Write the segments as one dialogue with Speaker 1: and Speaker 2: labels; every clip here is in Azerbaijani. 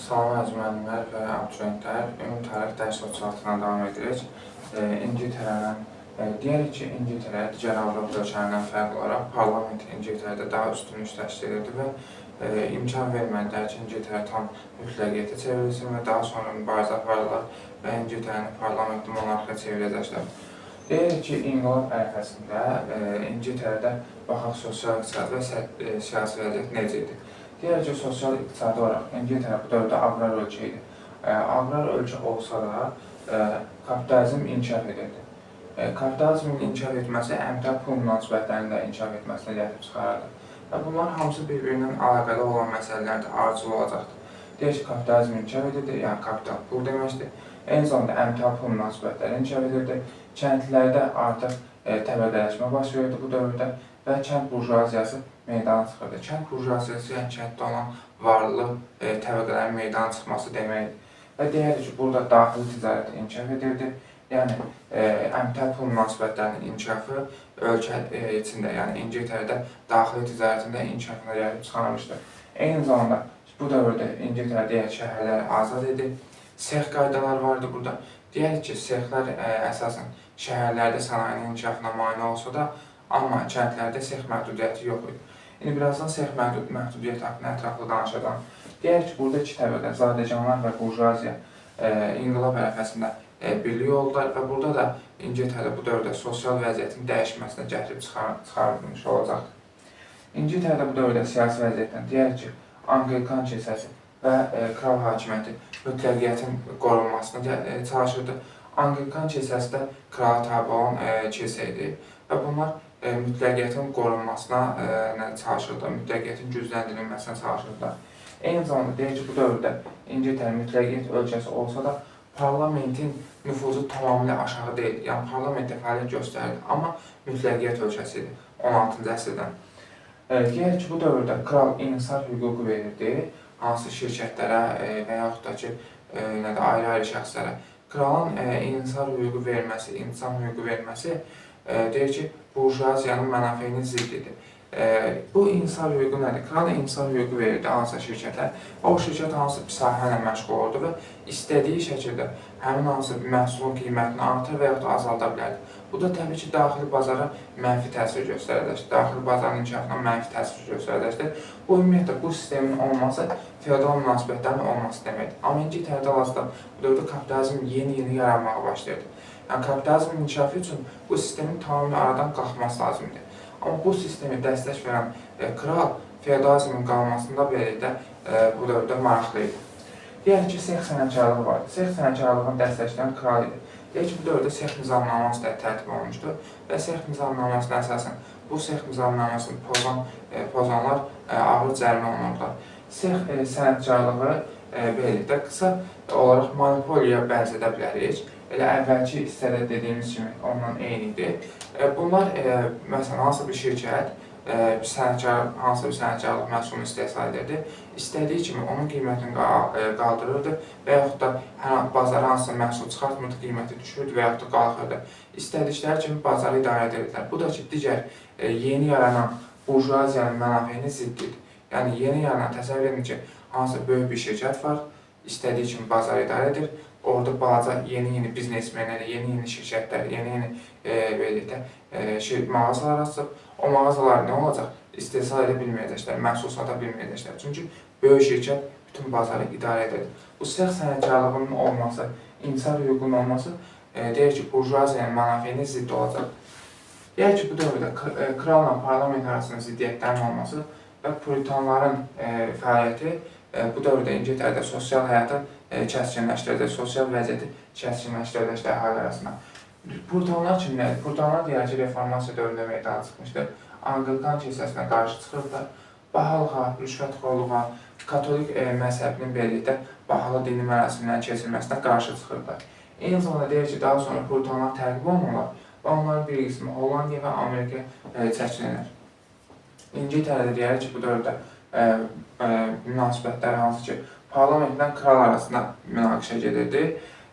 Speaker 1: Salam əziz müəllimlər və abituriyentlər, ümumi tarix dərs 36-dan davam edirik. İngiltərənin, deyərik ki, İngiltərə digər Avropa ölkələrindən fərqli olaraq parlament İngiltərədə daha üstünlük təşkil edirdi və imkan vermədilər ki, İngiltərə tam mütləqiyyətə çevrilsin və daha sonra mübarizə apardılar və İngiltərənin parlamenti monarxiya çevirəcəklər. Deyirik ki, inqilab ərəfəsində İngiltərədə baxaq sosial-iqtisadi və siyasi vəziyyət necə idi? Deyək ki, sosial-iqtisadi olaraq İngiltərə bu dövrdə aqrar ölkə idi. Aqrar ölkə olsa da kapitalizm inkişaf edirdi. Kapitalizmin inkişaf etməsi əmtəl-pul münasibətlərinin də inkişaf etməsinə gətirib çıxarırdı. Və bunlar hamısı bir-birindən əlaqəli olan məsələlərdə ardıcıl olacaqdır. Deyək ki, kapitalizm inkişaf edirdi, yəni kapital pul deməkdir. Eyni zamanda əmtəl-pul münasibətləri inkişaf edirdi. Kəndlərdə artıq təbəqələşmə baş verirdi bu dövrdə və kənd burjuaziyası meydana çıxırdı. Kənd burjuaziyası, yəni kənddə olan varlı təbəqələrin meydana çıxması deməkdir. Və deyərik ki, burada daxili ticarət inkişaf edirdi. Yəni, əmtəl-pul münasibətlərinin inkişafı ölkə içində, yəni İngiltərədə daxili ticarətində inkişafına gəlib çıxarmışdır. Eyni zamanda bu dövrdə İngiltərə deyək şəhərləri azad edir. Sex qaydalar vardı burada. Deyək ki, sexlər əsasən şəhərlərdə sənayenin inkişafına mane olsa da, amma kəndlərdə sex məhdudiyyəti yox idi. İndi birazdan sex məhdudiyyəti haqqında ətraflı danışacağım. Deyək ki, burada iki təbəqə, zadəganlar və burjuaziya inqilab ərəfəsində birlik oldular və burada da İngiltərə bu dövrdə sosial vəziyyətin dəyişməsinə gətirib çıxarılmış olacaqdır. İngiltərədə bu dövrdə siyasi vəziyyətdən deyək ki, Anglikan kilsəsi və kral hakimiyyəti mütləqiyyətin qorunmasına çalışırdı. Anglikan kilsəsi də krala tabe olan kilsə idi və bunlar mütləqiyyətin qorunmasına çalışırdı, mütləqiyyətin gücləndirilməsinə çalışırdılar. Eyni zamanda deyək ki, bu dövrdə İngiltərə mütləqiyyət ölkəsi olsa da parlamentin nüfuzu tamamilə aşağı deyil. Yəni, parlamentdə fəaliyyət göstərirdi, amma mütləqiyyət ölkəsi idi 16-cı əsrdən. Deyək ki, bu dövrdə kral inhisar hüququ verirdi, hansı şirkətlərə və yaxud da ki, ayrı-ayrı şəxslərə. Kralın inhisar hüququ verməsi, intisam hüququ verməsi deyir ki, burjuaziyanın mənafeyinin ziddidir. Bu inhisar hüququ nədir? Kral inhisar hüququ verirdi hansısa şirkətə. O şirkət hansı bir sahə ilə məşğul oldu və istədiyi şəkildə həmin hansı bir məhsulun qiymətini artır və yaxud da azalda bilərdi. Bu da təbii ki, daxili bazara mənfi təsir göstərəcəkdir. Daxili bazarın inkişafına mənfi təsir göstərəcəkdir. Bu, ümumiyyətlə, bu sistemin olması feodal münasibətlərin olması deməkdir. Amma İngiltərədə hal-hazırda bu dövrdə kapitalizm yeni yaranmağa başlayırdı. Yəni, kapitalizmin inkişafı üçün bu sistemin tamamilə aradan qalxması lazımdır. Amma bu sistemi dəstək verən kral feodalizmin qalmasında belə bu dövrdə maraqlı idi. Deyək ki, sex sənətkarlığı vardı. Sex sənətkarlığını dəstəkləyən kral idi. Deyək ki, bu dövrdə sex nizamnaməsi də tərtib olunmuşdu və sex nizamnaməsinə əsasən bu sex nizamnaməsini pozanlar ağır cərimə olunurdular. Sex sənətkarlığı beləliklə qısa olaraq monopoliya bənzədə bilərik. Elə əvvəlki hissədə dediyimiz kimi ondan eyni idi. Bunlar, məsələn, hansı bir şirkət hansı bir sənətkarlıq məhsulunu istehsal edirdi, istədiyi kimi onun qiymətini qaldırırdı və yaxud da bazara hansısa məhsul çıxartmırdı, qiyməti düşürdü və yaxud da qalxırdı. İstədikləri kimi bazarı idarə edirdilər. Bu da ki, digər yeni yaranan burjuaziyanın mənafeyini ziddidir. Yəni, yeni yaranan təsəvvür edin ki, hansısa böyük bir şirkət var, istədiyi kimi bazarı idarə edir. Orada balaca yeni biznesmenlər, yeni şirkətlər, yeni mağazalar açıb, o mağazalar nə olacaq? İstehsal edə bilməyəcəklər, məhsul sata bilməyəcəklər. Çünki böyük şirkət bütün bazarı idarə edir. Bu sex sənətkarlığının olması, inhisar hüququnun olması deyək ki, burjuaziyanın mənafeyinin ziddi olacaq. Deyək ki, bu dövrdə kralla parlament arasında ziddiyyətlərin olması və puritanların fəaliyyəti bu dövrdə İngiltərədə sosial həyatı kəskinləşdirəcək, sosial vəziyyəti kəskinləşdirəcək əhali arasında. Puritanlar kimlərdir? Puritanlar deyək ki, reformasiya dövründə meydana çıxmışdır. Anglikan kilsəsinə qarşı çıxırdılar. Bahalığa, rüşvətxorluğa, katolik məzhəbinin beləliklə bahalı dini mərasimlərin keçirilməsinə qarşı çıxırdılar. Eyni zamanda deyək ki, daha sonra puritanlar təqib olunurlar və onların bir qismi Hollandiya və Amerika çəkilinir. İngiltərədə deyək ki, bu dövrdə münasibətlər hansı ki, parlamentdən kral arasında münaqişə gedirdi,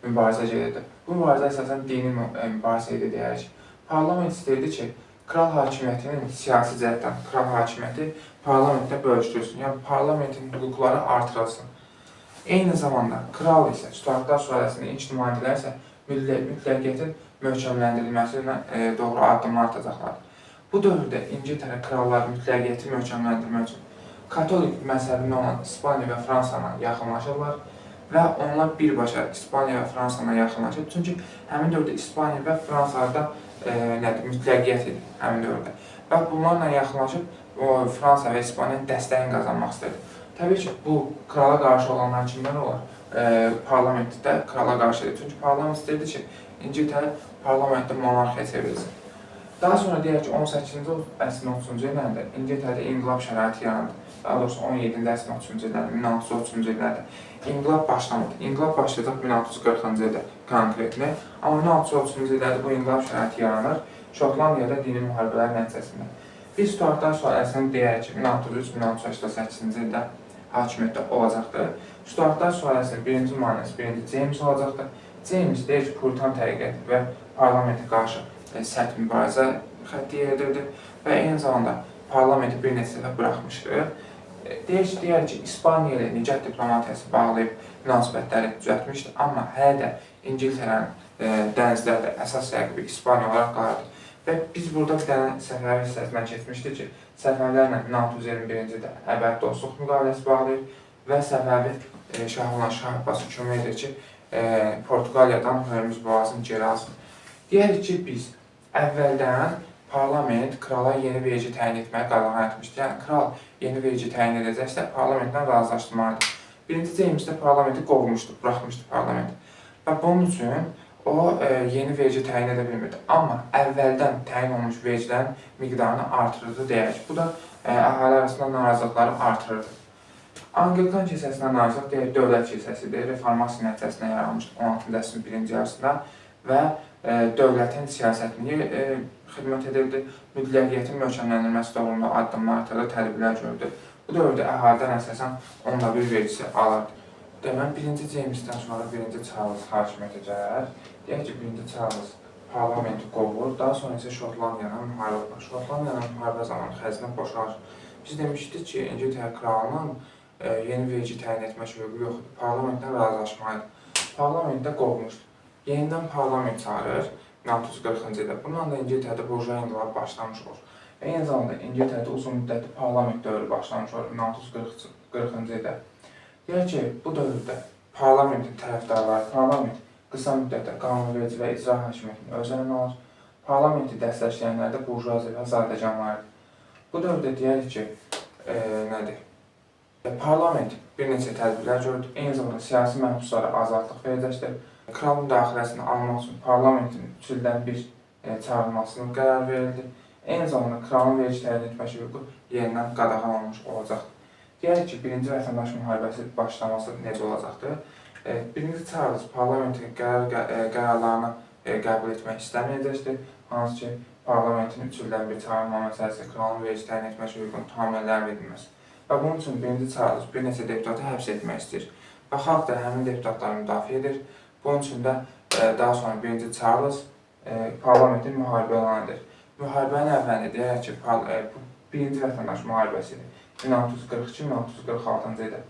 Speaker 1: mübarizə gedirdi. Bu mübarizə əsasən dini mübarizə idi deyək ki. Parlament istəyirdi ki, kral hakimiyyətinin siyasi cəhətdən, kral hakimiyyəti parlamentdə bölüşdürülsün, yəni parlamentin hüquqları artırılsın. Eyni zamanda kral isə, Stuartlar sülaləsində ilk nümayəndələr isə mütləqiyyətin möhkəmləndirilməsinə doğru addımlar atacaqlar. Bu dövrdə İngiltərə kralları mütləqiyyəti möhkəmləndirmək üçün katolik məzhəbində olan İspaniya və Fransana yaxınlaşırlar və onlar birbaşa İspaniya və Fransana yaxınlaşır. Çünki həmin dövrdə İspaniya və Fransada mütləqiyyət idi həmin dövrdə. Və bunlarla yaxınlaşıb Fransa və İspaniyanın dəstəyini qazanmaq istədi. Təbii ki, bu krala qarşı olanlar kimlər olar? Parlamentdə krala qarşı idi. Çünki parlament istəyirdi ki, İngiltərə parlamentdə monarxiya çevrilsin. Daha sonra deyək ki, 18-ci əsrin 30-cu illərində İngiltərədə inqilab şəraiti yarandı. Daha doğrusu 17-ci əsrin 30-cu illərində, 1630-cu illərdə inqilab başlamadı. İnqilab başlayacaq 1640-cı ildə konkretli. Amma 1630-cu illərdə bu inqilab şəraiti yaranır Şotlandiyada dini müharibələr nəticəsində. Biz Stuartlar sülaləsini deyərək ki, 1603-1688-ci ildə hakimiyyətdə olacaqdır. Stuartlar sülaləsinin birinci maneəsi 1-ci James olacaqdır. James deyir ki, Puritan təriqəti və parlamentə qarşı sərt mübarizə xətti yeridirdi və eyni zamanda parlamenti bir neçə dəfə buraxmışdı. Deyək ki, İspaniya ilə nicət diplomatiyası bağlayıb münasibətləri düzəltmişdi, amma hələ də İngiltərənin dənizlərdə əsas rəqibi İspaniya olaraq qalırdı. Və biz burada bir dənə Səfəvi hissəsindən keçmişdik ki, Səfəvilərlə 1621-ci ildə əbədi dostluq müqaviləsi bağlayır və Səfəvi şahı olan Şah Abbası kömək edir ki, Portuqaliyadan Hörmüz boğazını geri alsın. Deyərik ki, biz əvvəldən parlament krala yeni verici təyin etməyə qadağan etmişdir. Yəni, kral yeni verici təyin edəcəksə, parlamentdən razılaşdırmalıdır. Birinci Jamesdə parlamenti qovmuşdu, buraxmışdı parlament. Və bunun üçün o yeni verici təyin edə bilmirdi. Amma əvvəldən təyin olmuş vericilərin miqdarını artırırdı deyək. Bu da əhali arasında narazılıqları artırırdı. Anglikan kilsəsinə narazılıq deyək, dövlət kilsəsidir. Reformasiya nəticəsində yaranmışdı 16-cı əsrin birinci yarısında və dövlətin siyasətini xidmət edirdi, mütləqiyyətin möhkəmləndirilməsi doğrunda addımlar atırdı, tədbirlər gördü. Bu dövrdə əhalidən əsasən onda bir vericisi alırdı. Deməli, 1-ci Jamesdən sonra 1-ci Charles hakimiyyətə gəlir. Deyək ki, 1-ci Charles parlamenti qovur, daha sonra isə Şotlandiyanın müharibə. Şotlandiyanın müharibə zamanı xəzinə boşalır. Biz demişdik ki, İngiltərə kralının yeni verici təyin etmək hüququ yoxdur, parlamentdən razılaşmalıydı. Parlamentdə qovmuşdu. Yenidən parlament çağırır 1640-cı ildə. Bununla da İngiltərədə burjua inqilabı başlamış olur. Eyni zamanda İngiltərədə uzun müddətli parlament dövrü başlamış olur 1640-cı ildə. Deyək ki, bu dövrdə parlamentin tərəfdarları, parlament qısa müddətdə qanunverici və icra hakimiyyətini öz əlinə alır. Parlamenti dəstəkləyənlər də burjuaziya və zadəganlardır. Bu dövrdə deyək ki, nədir? Parlament bir neçə tədbirlər gördü, eyni zamanda siyasi məhbuslara azadlıq verəcəkdir. Kral müdaxiləsini almaq üçün parlamentin 3 ildən bir çağırılmasına qərar verildi. Eyni zamanda kralın verici təyin etmək hüququ yenidən qadağan olmuş olacaqdır. Deyək ki, 1-ci vətəndaş müharibəsi başlaması necə olacaqdır? 1-ci Charles parlamentin qərarlarını qəbul etmək istəməyəcəkdir. Hansı ki, parlamentin 3 ildən bir çağırma məsələsi kralın verici təyin etmək hüququnu tamamilə ləğv edilməz. Və bunun üçün 1-ci Charles bir neçə deputatı həbs etmək istəyir. Və xalq da həmin deputatları müdafiə edir. Bunun üçün də daha sonra 1-ci Charles parlamentin müharibə elan edir. Müharibənin əvvəlində deyək ki, 1-ci vətəndaş müharibəsidir. 1642-1646-cı ildə.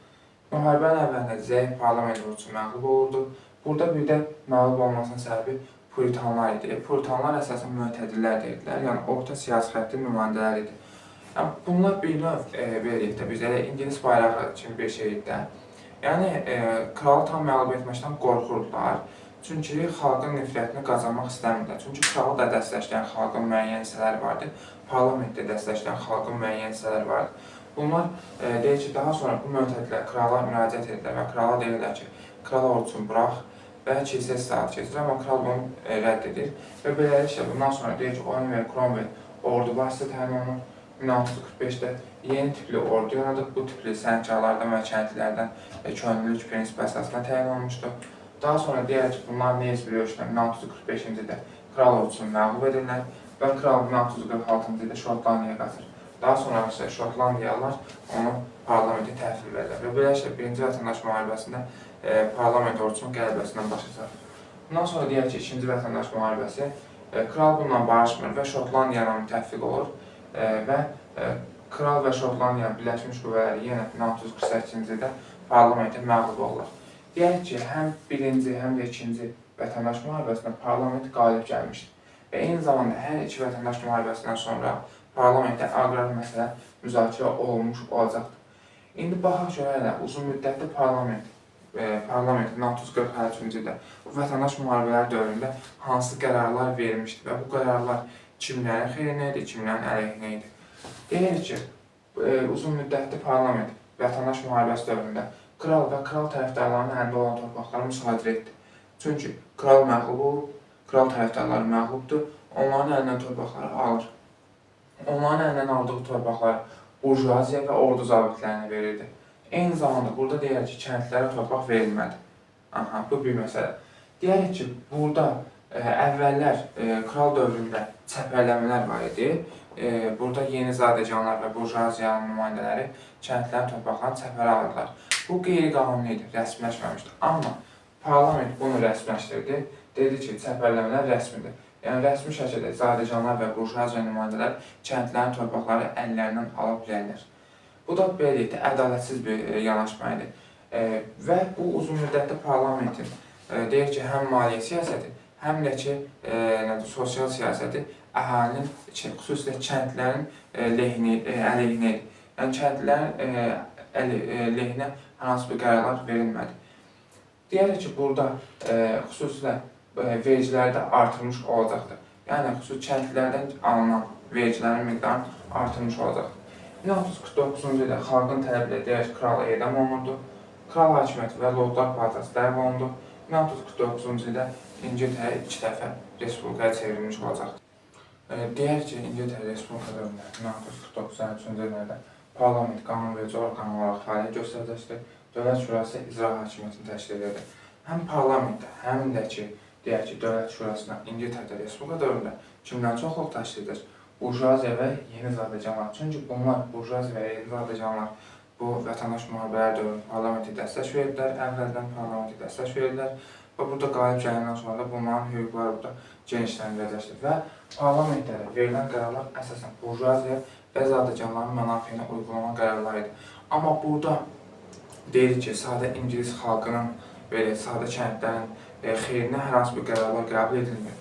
Speaker 1: Müharibənin əvvəlində zəif parlament ordusu məğlub olurdu. Burada bir də məğlub olmasının səbəbi Puritanlar idi. Puritanlar əsasən mütədillər deyildilər, yəni orta siyasi xəttin nümayəndələri idi. Yəni, bunlar bir növ veriyik də, biz elə İngilis bayrağı kimi bir şeydir də. Yəni, kralı tam məğlub etməkdən qorxurdular. Çünki xalqın nifrətini qazanmaq istəmirlər. Çünki kralı da dəstəkləyən xalqın müəyyən hissələri vardı, parlamentdə dəstəkləyən xalqın müəyyən hissələri vardı. Bunlar deyir ki, daha sonra bu mütədillər krala müraciət edirlər və krala deyirlər ki, kral ordusunu burax və kilsə islahatı keçirir, amma kral bunu rədd edir. Və beləliklə, bundan sonra deyir ki, Oliver Cromwell ordu başçısı təyin olunur. 1645-də yeni tipli ordu yaradıb, bu tipli sənətkarlardan və kəndlilərdən könüllülük prinsipi əsasında təyin olunmuşdur. Daha sonra deyək ki, bunlar Neysville döyüşündə 1645-ci ildə kral ordusunu məğlub edirlər və kral 1646-cı ildə Şotlandiyaya qaçır. Daha sonra isə Şotlandiyalılar onu parlamenti təhvil verirlər və beləliklə 1-ci vətəndaş müharibəsində parlament ordusunun qələbəsindən başa çatır. Bundan sonra deyək ki, 2-ci vətəndaş müharibəsi kral bununla barışmır və Şotlandiyana müttəfiq olur və kral və Şotlandiyanın Birləşmiş Qüvvələri yenə 1648-ci ildə parlamentin məğlub olurlar. Deyək ki, həm birinci, həm də ikinci vətəndaş müharibəsində parlament qalib gəlmişdir. Və eyni zamanda hər iki vətəndaş müharibəsindən sonra parlamentdə aqrar məsələ müzakirə olunmuş olacaqdır. İndi baxaq görək uzun müddətli parlamentin 1943-cü ildə bu vətəndaş müharibələri dövründə hansı qərarlar verilmişdi və bu qərarlar kimlərin xeyrinə idi, kimlərin əleyhinə idi. Deyək ki, uzun müddətli parlament vətəndaş müharibəsi dövründə kral və kral tərəfdarlarının əlində olan torpaqları müsadirə etdi. Çünki kral məğlub olub, kral tərəfdarları məğlubdur, onların əlindən torpaqları alır. Onların əlindən aldığı torpaqları burjuaziya və ordu zabitlərinə verirdi. Eyni zamanda burada deyək ki, kəndlərə torpaq verilmədi. Bu bir məsələ. Deyək ki, burada əvvəllər kral dövründə çəpərləmələr var idi. Burada yeni zadəganlar və burjuaziyanın nümayəndələri kəndlərin torpaqlarını çəpərə alırlar. Bu qeyri-qanuni idi, rəsmiləşməmişdi. Amma parlament bunu rəsmiləşdirdi. Dedi ki, çəpərləmələr rəsmidir. Yəni, rəsmi şəkildə zadəganlar və burjuaziya nümayəndələr kəndlərin torpaqları əllərindən ala bilərlər. Bu da belə ədalətsiz bir yanaşma idi. Və bu uzun müddətli parlamentin deyək ki, həm maliyyə siyasəti, həm də ki, sosial siyasəti əhalinin, xüsusilə kəndlərin əleyhinə idi. Yəni, kəndlərin lehinə hansı bir qərarlar verilmədi. Deyək ki, burada xüsusilə vergiləri də artırmış olacaqdır. Yəni, xüsusi kəndlərdən alınan vergilərin miqdarını artırmış olacaqdır. 1949-cu ildə xalqın tələbi ilə deyək ki, kral edam olunurdu. Kral hakimiyyəti və Lordlar Palatası ləğv olundu. 1949-cu ildə İngiltərə 2 dəfə respublikaya çevrilmiş olacaqdır. Deyək ki, İngiltərə Respublika dövründə 1949-cu illərdə parlament qanunverici orqan olaraq fəaliyyət göstərəcəkdir. Dövlət Şurası icra hakimiyyətini təşkil edirdi. Həm parlamentdə, həm də ki, deyək ki, Dövlət Şurasına İngiltərə Respublika dövründə kimdən çoxluq təşkil edir? Burjuaziya və yeni zadəganlar. Çünki bunlar, burjuaziya və yeni zadəganlar bu vətəndaş müharibələri dövründə parlamenti dəstək verdilər, əvvəldən parlamenti dəstək verdilər və burada qalib gələndən sonra da bunların hüquqları burada genişləndiriləcəkdir və parlamentlərə verilən qərarlar əsasən burjuaziya və zadəganların mənafeyinə uygulanan qərarlar idi. Amma burada deyilir ki, sadə İngilis xalqının, sadə kəndlərin xeyrinə hər hansı bir qərarlar qəbul edilmir.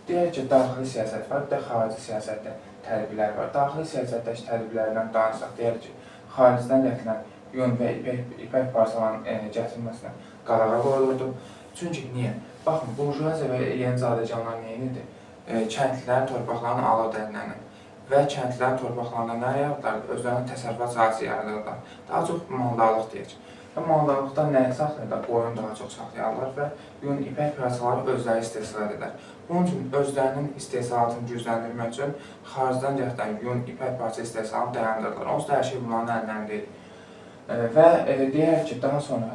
Speaker 1: Deyək ki, daxili siyasət var, bir də xarici siyasətdə tədbirlər var. Daxili siyasətdəki tədbirlərdən danışsaq, deyək ki, xaricdən gətirilən yun və ipək parçalarının gətirilməsinə qadağa qoyulurdu. Çünki niyə? Baxın, burjuaziya və yeni zadəganlar neyinidir? Kəndlilərin torpaqlarını alırdı əllərindən və kəndlilərin torpaqlarında nə yaradırlar? Özlərinin təsərrüfat sahəsi yaradırlar. Daha çox maldarlıq deyək. Və maldarlıqda nəyi saxlayırlar? Qoyun daha çox saxlayarlar və yun ipək parçaları özləri istehsal edirlər. Bunun üçün özlərinin istehsalatını gücləndirmək üçün xaricdən gətirilən yun ipək parça istehsalını dayandırırlar. Onsuz da hər şey bunların əllərində deyil. Və deyək ki, daha sonra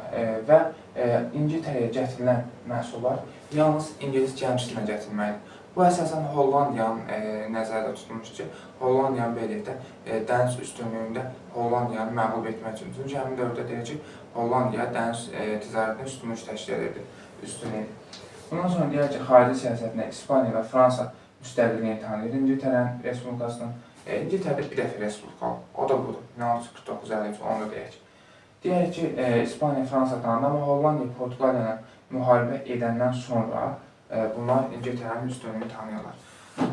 Speaker 1: İngiltərəyə gətirilən məhsullar yalnız İngilis gəmisilə gətirilməlidir. Bu əsasən Hollandiyanın nəzərdə tutulmuşdur ki, Hollandiyanın beləliklə dəniz üstünlüyündə Hollandiyanı məğlub etmək üçün. Çünki həmin dövrdə deyək ki, Hollandiya dəniz ticarətini üstünlük təşkil edirdi, üstünlüyü. Bundan sonra deyək ki, xarici siyasətində İspaniya və Fransa müstəqilliyi tanıyır İngiltərənin respublikasının. İngiltərədə bir dəfə respublika olub, o da budur, 1949-53, onu da deyək. Deyək ki, İspaniya, Fransa tanıdı, amma Hollandiya, Portuqaliya ilə müharibə edəndən sonra bunlar İngiltərənin üstünlüyünü tanıyırlar.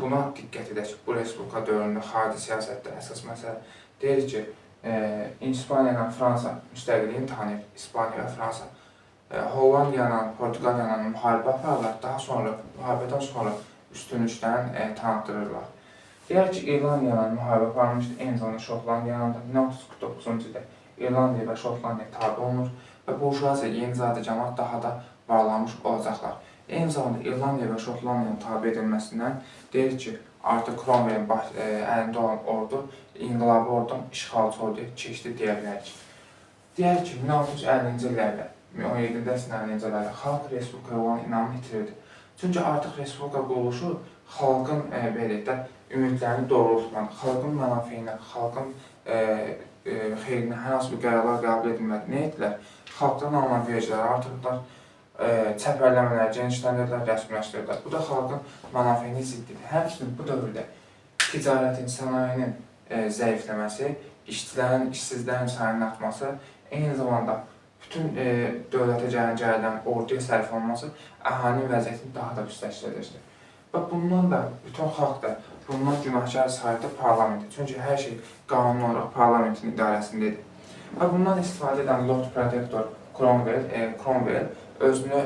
Speaker 1: Buna diqqət edək ki, bu respublika dövründə xarici siyasətdə əsas məsələ deyir ki, İspaniya ilə Fransa müstəqilliyini tanıyır, İspaniya və Fransa. Hollandiya ilə, Portuqaliya ilə müharibə aparırlar, daha sonra, müharibədən sonra üstünlüklərini tanıtdırırlar. Deyək ki, İrlandiya ilə müharibə aparılmışdır, eyni zamanda Şotlandiya ilə də 1949-cu ildə İrlandiya və Şotlandiya tabi olunur və burjuaziya yeni zadəganlar daha da varlanmış olacaqlar. Eyni zamanda İrlandiya və Şotlandiyanın tabi edilməsindən deyir ki, artıq Cromwellin əlində olan ordu, inqilabi ordudan işğalçı orduya keçdi deyə bilərik. Deyək ki, 1950-ci illərdə, 17-ci əsrin 50-ci illərdə xalq respublikaya olan inamını itirirdi. Çünki artıq respublika quruluşu xalqın beləliklə ümidlərini doğrultmadı, xalqın mənafeyinə, xalqın xeyrinə hər hansı bir qərarlar qəbul edilmədi. Nə etdilər? Xalqdan alınan vergiləri artırdılar, çəpərləmələri genişləndirdilər, rəsmiləşdirdilər. Bu da xalqın mənafeyini ziddidir. Həmçinin bu dövrdə ticarətin, sənayinin zəifləməsi, işçilərin, işsizlərin sayının artması, eyni zamanda bütün dövlətə gələn orduya sərf olunması əhalinin vəziyyətini daha da pisləşdirəcəkdir. Və bundan da bütün xalq da bundan günahkar sayılır parlamenti. Çünki hər şey qanuni olaraq parlamentin idarəsindədir. Və bundan istifadə edən Lord Protector Cromwell özünü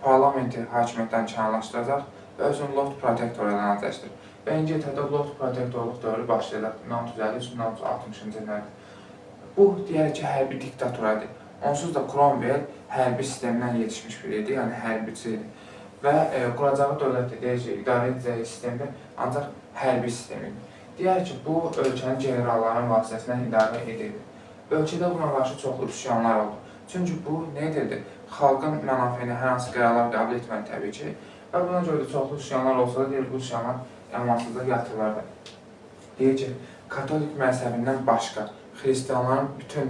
Speaker 1: parlamenti hakimiyyətdən kənarlaşdıracaq və özünü Lord Protector elan edəcəkdir. Və İngiltərədə Lord Protectorluq dövrü başlayacaq 1650-1660-cı illərdə. Bu, deyək ki, hərbi diktaturadır. Onsuz da Cromwell hərbi sistemindən yetişmiş biri idi, yəni hərbici idi. Və quracağı dövlətdə deyək ki, idarə edəcəyi sistemdə ancaq hərbi sistemidir. Deyək ki, bu ölkənin generalların vasitəsilə idarə edildi. Ölkədə buna qarşı çoxlu üsyanlar oldu. Çünki bu nə edirdi? Xalqın mənafeyinə hər hansı qərarlar qəbul etməli təbii ki. Və buna görə də çoxlu üsyanlar olsa da, deyir, bu üsyanlar əmansızlıq yatırılırdı. Deyir ki, katolik məzhəbindən başqa xristianların bütün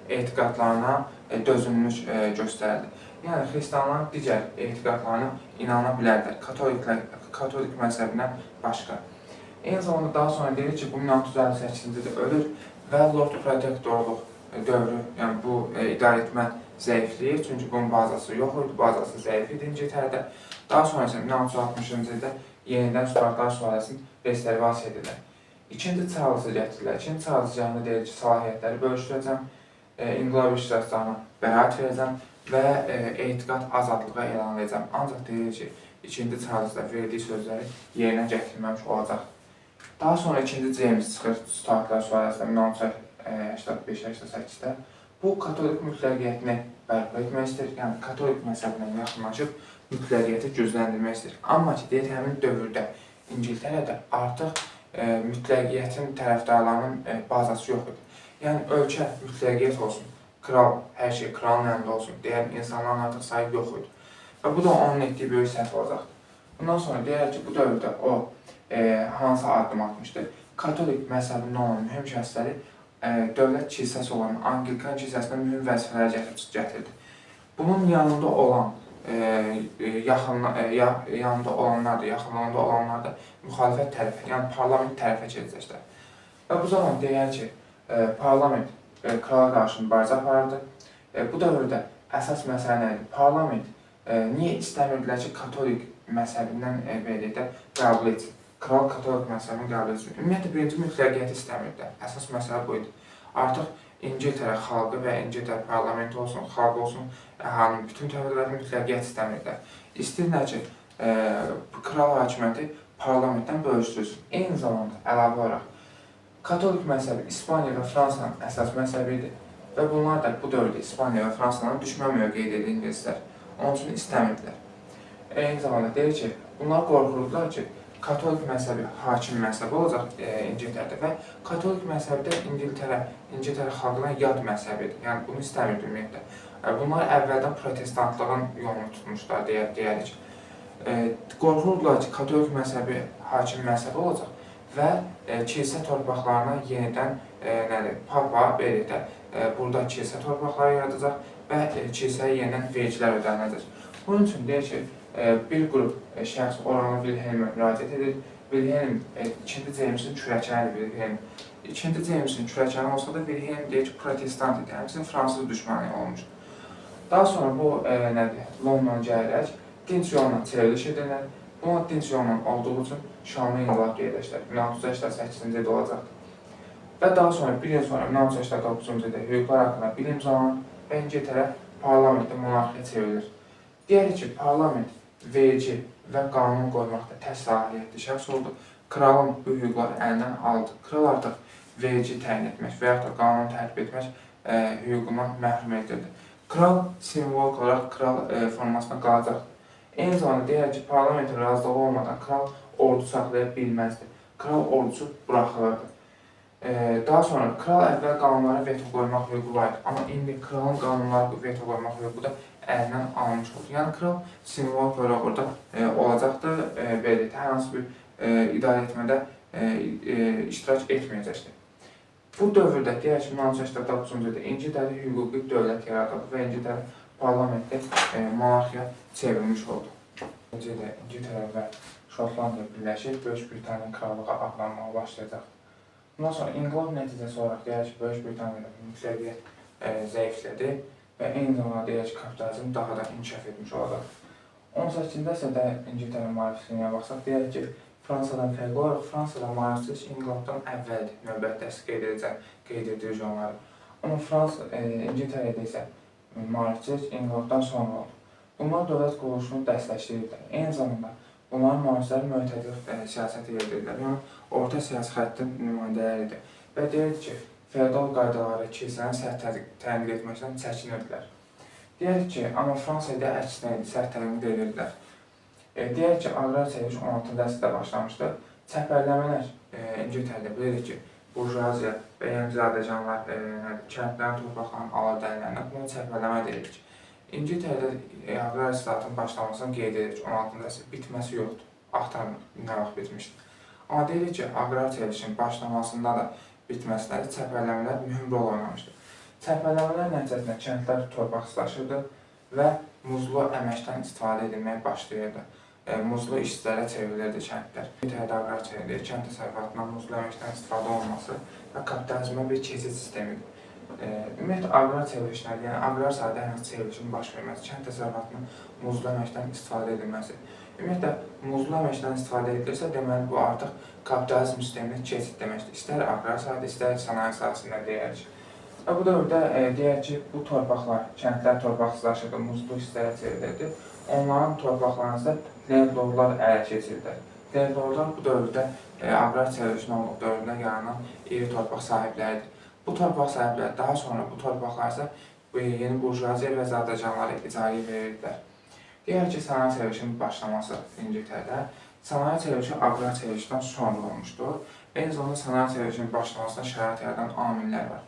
Speaker 1: etiqadlarına dözümlülük göstərildi. Yəni, xristianların digər etiqadlarına inana bilərlər, katolik məzhəbindən başqa. Eyni zamanda daha sonra deyir ki, bu 1658-ci ildə ölür və Lord Protectorluq dövrü, yəni bu idarə etmə zəifliyir, çünki bunun bazası yox idi, bazası zəif idi İngiltərədə. Daha sonra isə 1660-cı ildə yenidən Spartalar sülaləsinin reservasiya edilir. İkinci Charles'ı gətirirlər. İkinci Charles yanında deyir ki, səlahiyyətləri bölüşdürəcəm, inqilab iştirakçılarına bəraət verəcəm və etiqad azadlığa elan edəcəm. Ancaq deyir ki, ikinci Charles'da verdiyi sözləri yerinə gətirilməmiş olacaq. Daha sonra ikinci James çıxır Stuartlar sülaləsində 1685-88-də. Bu, katolik mütləqiyyətini bərpa etmək istəyir, yəni katolik məzhəbinə yaxınlaşıb mütləqiyyəti gücləndirmək istəyir. Amma ki, deyək, həmin dövrdə İngiltərədə artıq mütləqiyyətin tərəfdarlarının bazası yox idi. Yəni, ölkə mütləqiyyət olsun, kral, hər şey kralın əlində olsun, deyək, insanların artıq sayı yox idi. Və bu da onun etdiyi böyük səhv olacaqdır. Bundan sonra deyək ki, bu dövrdə o hansı addım atmışdır? Katolik məzhəbində olan mühüm şəxsləri dövlət kilsəsi olan Anglikan kilsəsinə mühüm vəzifələr gətirdi. Bunun yanında olan yanında olanlar da müxalifət tərəfə, yəni parlament tərəfə keçəcəklər. Və bu zaman deyək ki, parlament krala qarşı mübarizə aparırdı. Bu dövrdə əsas məsələ nə idi? Parlament niyə istəmirdilər ki, katolik məzhəbindən belə qəbul etsin? Kral katolik məzhəbini qəbul etsin. Ümumiyyətlə, birinci mütləqiyyəti istəmirdilər. Əsas məsələ bu idi. Artıq İngiltərə xalqı və İngiltərə parlamenti olsun, xalq olsun, əhalinin bütün təbəqələri mütləqiyyət istəmirdilər. İstəyirlər ki, kral hakimiyyəti parlamentdən bölüşdürülsün. Eyni zamanda əlavə olaraq, katolik məzhəbi İspaniya və Fransanın əsas məzhəbi idi və bunlar da bu dövrdə İspaniya və Fransanın düşmən mövqeyi idi ingilislər. Onun üçün istəmirdilər. Eyni zamanda deyir ki, bunlar qorxurdular ki, katolik məzhəbi hakim məzhəbi olacaq İngiltərədə və katolik məzhəbi də İngiltərə xalqına yad məzhəbidir. Yəni, bunu istəmirdi ümumiyyətlə. Bunlar əvvəldən protestantlığın yolunu tutmuşlar, deyərik. Qorxurdular ki, katolik məzhəbi hakim məzhəbi olacaq və kilsə torpaqlarına yenidən papa burada kilsə torpaqları yaradacaq və kilsəyə yenidən vergilər ödəniləcək. Bunun üçün deyək ki, bir qrup şəxs oranı Wilhelmə müraciət edir. Wilhelm ikinci James'in kürəkənidir Wilhelm. İkinci James'in kürəkəni olsa da Wilhelm deyək ki, protestant idi, həmçinin fransız düşməni olmuşdur. Daha sonra bu Londona gəlirək, dinc yolla çevriliş edirlər. Buna dinc yolla olduğu üçün şanlı inqilab deyiləcəklər. 1688-ci ildə olacaqdır. Və daha sonra, bir il sonra 1689-cu ildə hüquqlar haqqında bilim imzalanır və İngiltərə parlamentdə monarxiya çevrilir. Deyərik ki, parlament vergi və qanun qoymaqda tək səlahiyyətli şəxs oldu. Kralın bu hüquqları əlindən aldı. Kral artıq vergi təyin etmək və yaxud da qanun tərtib etmək hüququndan məhrum edildi. Kral simvolik olaraq kral formasına qalacaqdır. Eyni zamanda deyək ki, parlamentin razılığı olmadan kral ordu saxlaya bilməzdi. Kral ordusu buraxılırdı. Daha sonra kral əvvəl qanunlara veto qoymaq hüququ var idi. Amma indi kralın qanunlara veto qoymaq hüququ da əlindən alınmış oldu. Yəni, kral simvolik olaraq orada olacaqdır, belə hər hansı bir idarə etmədə iştirak etməyəcəkdir. Bu dövrdə, deyək ki, 1689-cu ildə İngiltərə hüquqi dövlət yaradıldı və İngiltərə parlamentdə monarxiya çevrilmiş oldu. İngiltərə və Şotlandiya birləşib Böyük Britaniya krallığa adlanmağa başlayacaq. Bundan sonra inqilab nəticəsi olaraq deyək ki, Böyük Britaniyada mütləqiyyət zəiflədi və eyni zamanda deyək ki, kapitalizm daha da inkişaf etmiş olacaq. 18-ci əsrdə İngiltərə maarifçiliyinə baxsaq, deyək ki, Fransadan fərqli olaraq Fransada maarifçilik inqilabdan əvvəldir, növbəti dərs qeyd edirik onları. Amma İngiltərədə isə maarifçilik inqilabdan sonra oldu. Bunlar dövlət quruluşunu dəstəkləyirlər. Eyni zamanda bunların maarifçiləri mütədil siyasət edirlər, yəni orta siyasi xəttin nümayəndələridir və deyir ki, feodal qaydaları kilsənin sərt tənqid etməkdən çəkinirdilər. Deyək ki, amma Fransada əksinə idi, sərt tənqid edirdilər. Deyək ki, aqrar çevriş 16-cı əsrdə başlamışdı. Çəpərləmələr İngiltərədə bilirik ki, burjuaziya və yəni zadəganlar kəndlərin torpaqlarını alır dənilənlər, buna çəpərləmə deyirik. İngiltərədə aqrar islahatının başlamasını qeyd edirik, 16-cı əsr bitməsi yoxdur, axtarmır, nə vaxt bitmişdir. Amma deyirik ki, aqrar çevrilişin başlamasında da bitməsində də çəpərləmələr mühüm rol oynamışdır. Çəpərləmələr nəticəsində kəndlər torpaqsızlaşırdı və muzlu əməkdən istifadə edilməyə başlayırdı. Muzlu işçilərə çevrilirdi kəndlər. İngiltərədə aqrar çevrilir, kənd təsərrüfatından muzlu əməkdən istifadə olunması və kapitalizmə bir keçid sistemidir. Ümumiyyətlə, aqrar çevrilişləri, yəni aqrar sahədə hər hansı çevrilişin baş verməsi, kənd təsərrüfatının muzlu əməkdən istifadə edilməsi. Ümumiyyətlə, muzlu əməkdən istifadə edilirsə, deməli, bu artıq kapitalizm sisteminin keçid deməkdir. İstər aqrar sahədə, istər sənaye sahəsində deyərik. Və bu dövrdə deyək ki, bu torpaqlar, kəndlər torpaqsızlaşırdı, muzlu hissələrə çevrilirdi. Onların torpaqlarını isə lendlordlar ələ keçirdilər. Lendlordlar bu dövrdə aqrar çevrilişinin olduğu dövrdə yaranan iri torpaq sahibləridir. Bu torpaq sahibləri daha sonra bu torpaqlar isə yeni burjuaziya və zadəganlara icarəyə verirdilər. Deyək ki, sənaye çevrilişinin başlaması İngiltərədə, sənaye çevrilişi aqrar çevrilişdən sonra olmuşdur. Eyni zamanda sənaye çevrilişinin başlamasına şərait yaradan amillər var.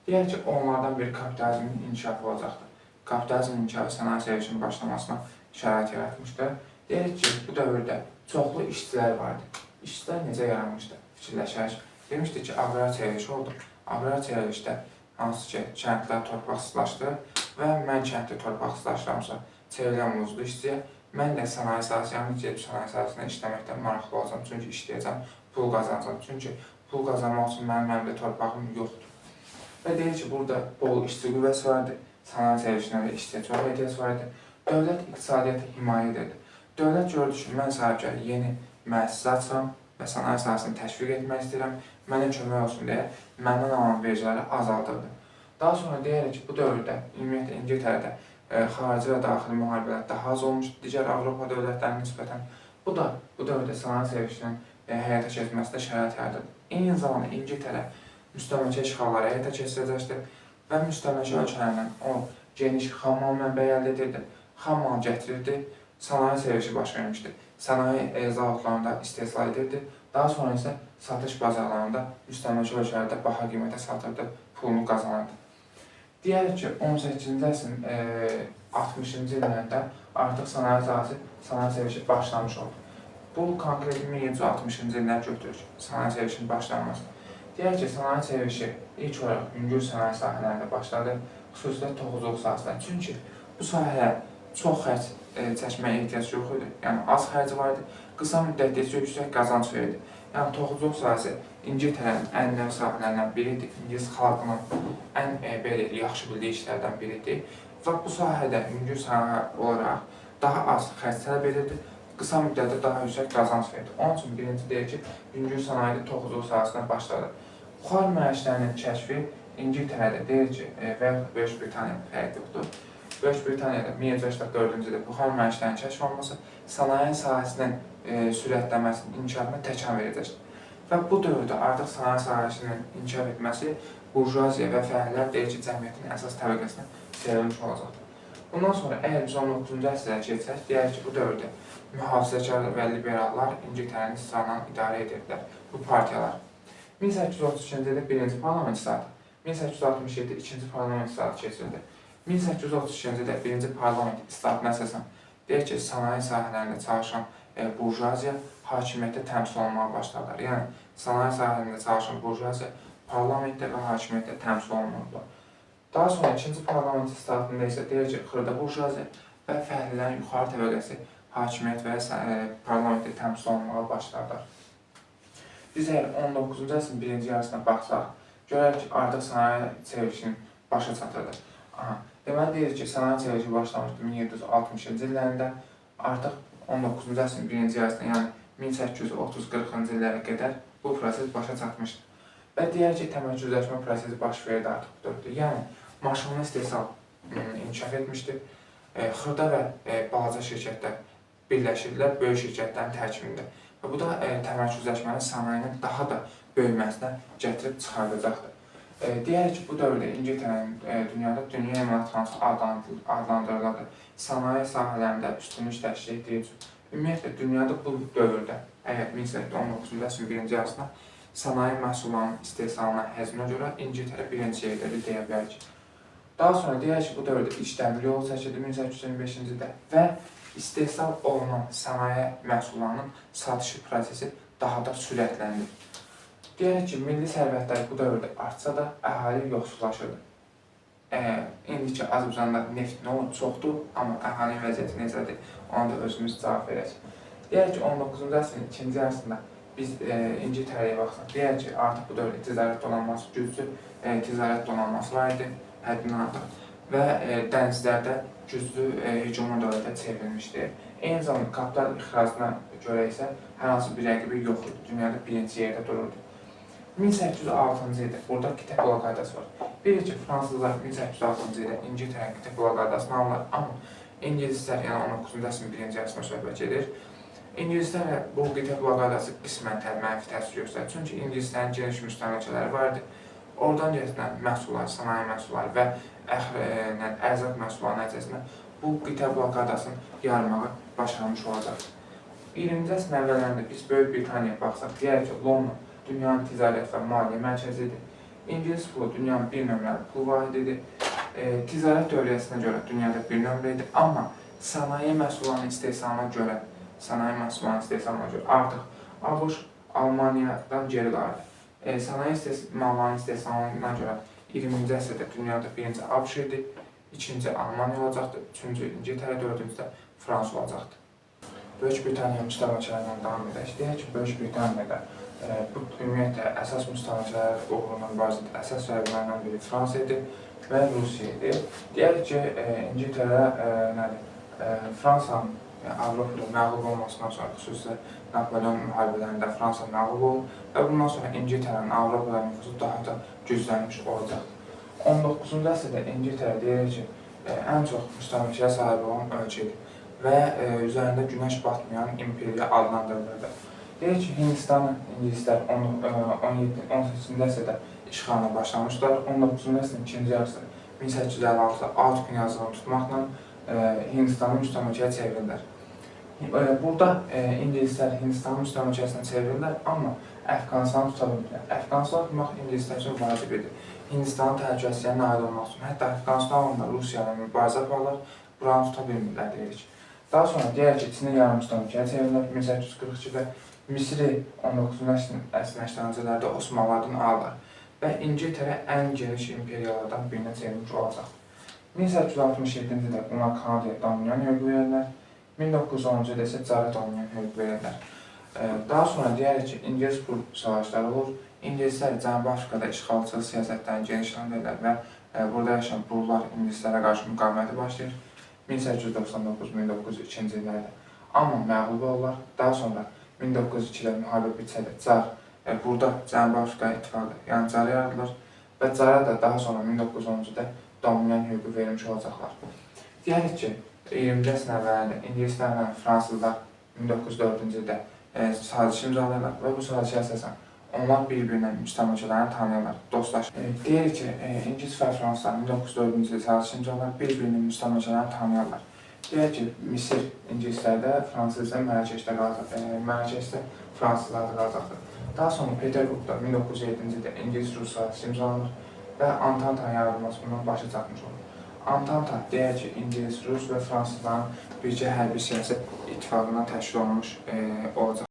Speaker 1: Deyək ki, onlardan biri kapitalizmin inkişafı olacaqdır. Kapitalizmin inkişafı sənaye çevrilişinin başlamasına şərait yaratmışdır. Deyək ki, bu dövrdə çoxlu işçilər vardı. İşçilər necə yaranmışdı? Fikirləşək. Demişdik ki, aqrar çevrilişi oldu. Aqrar çevrilişdə hansı ki, kəndlər torpaqsızlaşdı və mən kəndli torpaqsızlaşdıramsa, çevrilən muzlu işçiyə, mən də sənaye sahəsində gedib sənaye sahəsində işləməkdən maraqlı olacam, çünki işləyəcəm, pul qazanacam. Çünki pul qazanmaq üçün mənim əlimdə torpağım yoxdur. Və deyir ki, burada bol işçi qüvvəsi vardı, sənaye çevrilişinə də işçiyə çox ehtiyac vardı. Dövlət iqtisadiyyatı himayə edirdi. Dövlət gördü ki, mən sahibkar yeni müəssisə açsam və sənaye sahəsini təşviq etmək istəyirəm, mənə kömək olsun deyə məndən alan vergiləri azaldırdı. Daha sonra deyərək ki, bu dövrdə, ümumiyyətlə İngiltərədə xarici və daxili müharibələr daha az olmuşdur digər Avropa dövlətlərinə nisbətən. Bu da bu dövrdə sənaye çevrilişinin həyata keçirilməsində şərait yaradırdı. Eyni zamanda İngiltərə müstəmləkə işğalları həyata keçirəcəkdir və müstəmləkə ölkələrindən o geniş xammal mənbəyi əldə edirdi, xammal gətirirdi, sənaye çevrilişi baş vermişdi. Sənaye zavodlarında istehsal edirdi, daha sonra isə satış bazarlarında müstəmləkə ölkələrdə baha qiymətə satırdı, pulunu qazanırdı. Deyək ki, 18-ci əsrin 60-cı illərində artıq sənaye sahəsi, sənaye çevrilişi başlamış oldu. Bu konkret 1760-cı illər götürür sənaye çevrilişinin başlanması. Deyək ki, sənaye çevrilişi ilk olaraq yüngül sənaye sahələrində başladı, xüsusilə toxuculuq sahəsində. Çünki bu sahəyə çox xərc çəkməyə ehtiyac yox idi, yəni az xərci var idi, qısa müddətdə isə yüksək qazanc verirdi. Yəni toxuculuq sahəsi İngiltərənin ən nəv sahələrindən biridir, İngilis xalqının ən yaxşı bildiyi işlərdən biridir və bu sahədə yüngül sahə olaraq daha az xərc tələb edirdi, qısa müddətdə daha yüksək qazanc verirdi. Onun üçün birinci deyək ki, yüngül sənayedə toxuculuq sahəsindən başladı. Buxar mühərriklərinin kəşfi İngiltərədə deyir ki, və Böyük Britaniyada fərq yoxdur. Böyük Britaniyada 1984-cü ildə buxar mühərriklərinin kəşf olunması sənaye sahəsinin sürətlənməsinin inkişafına təkan verəcəkdir. Və bu dövrdə artıq sənaye sahəsinin inkişaf etməsi burjuaziya və fəhlələr deyir ki, cəmiyyətin əsas təbəqəsinə çevrilmiş olacaqdır. Bundan sonra əgər biz 19-cu əsrə keçsək, deyək ki, bu dövrdə mühafizəkar və liberallar İngiltərəni israrla idarə edirdilər, bu partiyalar. 1832-ci ildə birinci parlament islahatı, 1867-də ikinci parlament islahatı keçirildi. 1832-ci ildə birinci parlament islahatına əsasən deyək ki, sənaye sahələrində çalışan burjuaziya hakimiyyətdə təmsil olunmağa başladılar. Yəni, sənaye sahələrində çalışan burjuaziya parlamentdə və hakimiyyətdə təmsil olunurdu. Daha sonra ikinci parlament islahatında isə deyək ki, xırda burjuaziya və fəhlələrin yuxarı təbəqəsi hakimiyyət və parlamentdə təmsil olunmağa başladılar. Biz əgər 19-cu əsrin birinci yarısına baxsaq, görək ki, artıq sənaye çevrilişinin başa çatırdı. Deməli deyir ki, sənaye çevrilişi başlamışdı 1760-cı illərində, artıq 19-cu əsrin birinci yarısında, yəni 1830-40-cı illərə qədər bu proses başa çatmışdı. Və deyər ki, təmərküzləşmə prosesi baş verdi artıq bu dövrdə. Yəni, maşınlı istehsal inkişaf etmişdi. Xırda və balaca şirkətlər birləşirdilər böyük şirkətlərin tərkibində. Və bu da təmərküzləşmənin sənayinin daha da böyüməsinə gətirib çıxardacaqdır. Deyək ki, bu dövrdə İngiltərənin dünyada dünya emalatxanası adlandırılırdı. Sənaye sahələrində üstünlük təşkil etdiyi üçün. Ümumiyyətlə, dünyada bu dövrdə, əgər 1819-cu əsrin birinci yarısında sənaye məhsullarının istehsalına həcminə görə İngiltərə birinci yerdədir deyə bilərik. Daha sonra deyək ki, bu dövrdə iç dəmir yolu çəkildi 1825-ci ildə və istehsal olunan sənaye məhsullarının satışı prosesi daha da sürətləndi. Deyək ki, milli sərvətlər bu dövrdə artsa da əhali yoxsullaşırdı. İndiki Azərbaycanda neft çoxdur, amma əhalinin vəziyyəti necədir, ona da özümüz cavab verək. Deyək ki, 19-cu əsrin ikinci yarısında biz İngiltərəyə baxsaq, deyək ki, artıq bu dövrdə ticarət donanması güclü ticarət donanması var idi, həddindən artıq və dənizlərdə güclü hegemon dövlətə çevrilmişdi. Eyni zamanda kapital ixracına görə isə hər hansı bir rəqibi yox idi, dünyada birinci yerdə dururdu. 1806-cı ildə burada qitə bloqadası var. Bilir ki, fransızlar 1806-cı ildə İngiltərənin qitə bloqadasını alırlar, amma İngilislər, yəni 19-cu əsrin birinci yarısına söhbət edir. İngilislərlə bu qitə bloqadası qismən mənfi təsir göstərir. Çünki İngilislərin geniş müstəmləkələri vardı. Oradan gətirilən məhsullar, sənaye məhsulları və ərzaq məhsulları nəticəsində bu qitə bloqadasını yarmağı başarmış olacaq. 20-ci əsrin əvvəllərində biz Böyük Britaniyaya baxsaq, deyək ki, London dünyanın ticarət və maliyyə mərkəzidir. İngilis pulu dünyanın bir nömrəli pul vahididir. Ticarət dövriyyəsinə görə dünyada bir nömrədir. Amma sənaye məhsullarının istehsalına görə artıq ABŞ Almaniyadan geri qaldı. Sənaye mallarının istehsalına görə 20-ci əsrdə dünyada birinci ABŞ idi, ikinci Almaniya olacaqdır, üçüncü İngiltərə, dördüncü də Fransa olacaqdır. Böyük Britaniya müstəmləkələrindən davam edək. Deyək ki, Böyük Britaniyada bu ümumiyyətlə əsas müstəmləkələr uğruna mübarizədə əsas rəqiblərindən biri Fransa idi və Rusiya idi. Deyək ki, İngiltərə Fransanın Avropada məğlub olmasından sonra, xüsusilə Napoleon müharibələrində Fransa məğlub olub və bundan sonra İngiltərənin Avropada nüfuzu daha da güclənmiş olacaq. 19-cu əsrdə İngiltərə deyək ki, ən çox müstəmləkəyə sahib olan ölkədir və üzərində günəş batmayan imperiya adlandırılırdı. Deyək ki, Hindistanı İngilislər 18-ci əsrdə işğalına başlamışlar. 19-cu əsrin ikinci yarısı 1856-da Alt knyazlığını tutmaqla Hindistanı müstəmləkəyə çevirirlər. Burada İngilislər Hindistanın müstəmləkəsinə çevirirlər, amma Əfqanistanı tuta bilmirlər. Əfqanistanı tutmaq İngilislər üçün vacib idi. Hindistanın təhlükəsizliyinə nail olmaq üçün, hətta Əfqanistanla Rusiya ilə mübarizə aparırlar, buranı tuta bilmirlər deyirik. Daha sonra deyək ki, Çini yarım müstəmləkəyə çevirirlər 1842-də. Misri 19-cu əsrin 80-ci illərdə Osmanlılardan alırlar və İngiltərə ən geniş imperiyalardan birinə çevrilmiş olacaq. 1867-ci ildə buna Kanadaya dominion hüququ verirlər, 1910-cu ildə isə Cara dominion hüququ verirlər. Daha sonra deyərik ki, İngilis-Pur savaşları olur. İngilislər Cənubi Afrikada işğalçılıq siyasətlərini genişləndirirlər və burada yaşayan Purlar İngilislərə qarşı müqaviməti başlayır 1899-1902-ci illərdə. Amma məğlub olurlar. Daha sonra 1902-də müharibə bitsə də Car burada Cənubi Afrika ittifaqı, yəni Carı yaradılır və Cara da daha sonra 1910-cu ildə dominion hüququ verilmiş olacaqlar. Deyərik ki, 20-ci əsrin əvvəlində İngilislərlə Fransızlar 1904-cü ildə saziş imzalayırlar və bu sazişə əsasən onlar bir-birinə müstəmləkələrini tanıyırlar, dostlaşır. Deyirik ki, İngilis və Fransızlar 1904-cü ildə saziş imzalayırlar, bir-birinin müstəmləkələrini tanıyırlar. Deyək ki, Misir İngilislərdə, Fransızlar Mərakeşdə Fransızlarda qalacaqdır. Daha sonra Peterburqda 1907-ci ildə İngilis-Rus sazişi imzalanır və Antanta yaradılması bundan başa çatmış olur. Antanta deyək ki, İngilis, Rus və Fransızların bircə hərbi siyasət ittifaqından təşkil olunmuş olacaq.